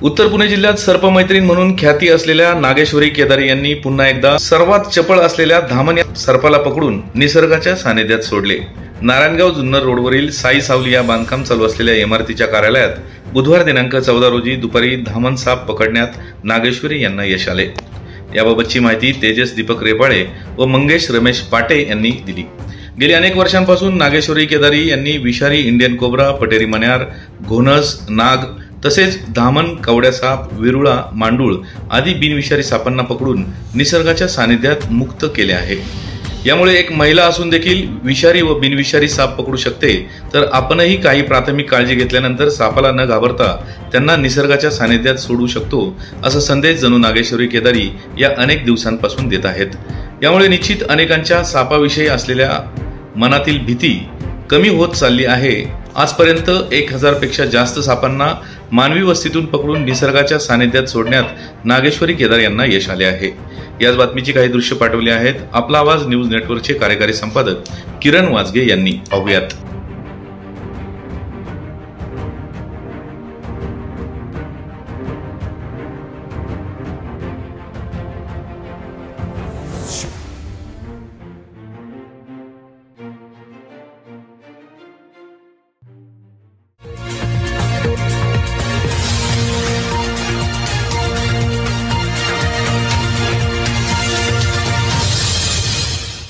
उत्तर पुणे जिल्ह्यात सर्पमैत्रीण म्हणून ख्याती असलेल्या नागेश्वरी केदारी यांनी पुन्हा एकदा सर्वात चपळ असलेल्या धामण या सर्पाला पकडून निसर्गाच्या सानिध्यात सोडले। नारायणगाव जुन्नर रोडवरील साई सावली या बांधकाम चालू असलेल्या इमारतीच्या कार्यालयात बुधवार दिनांक 14 रोजी दुपारी धामण साप पकडण्यात नागेश्वरी यांना यश आले। याबाबतची माहिती तेजस दीपक रेपाळे व मंगेश रमेश पाटे यांनी दिली। गेली अनेक वर्षांपासून नागेश्वरी केदारी यांनी विषारी इंडियन कोब्रा, पटेरी मण्यार, घोणस, नाग तसेच धामण, कवड्या साप, विरुळा, मांडूळ आदी बिनविषारी सापांना पकडून निसर्गाच्या सानिध्यात मुक्त केले आहे। यामुळे एक महिला असून देखील विषारी व बिनविषारी साप पकडू शकते, तर आपणही काही प्राथमिक काळजी घेतल्यानंतर सापाला न घाबरता त्यांना निसर्गाच्या सानिध्यात सोडू शकतो, असा संदेश जणू नागेश्वरी केदारी या अनेक दिवसांपासून देत आहेत। यामुळे निश्चित अनेकांच्या सापाविषयी असलेल्या मनातील भीती कमी होत चालली आहे। आजपर्यंत 1000 पेक्षा जास्त सापांना मानवी वस्तीतून पकडून निसर्गाच्या सानिध्यात सोडण्यात नागेश्वरी केदार यांना यश आले आहे। याच बातमीची काही दृश्य पाठवली आहेत आपला आवाज न्यूज नेटवर्कचे कार्यकारी संपादक किरण वाजगे यांनी। पाहूयात।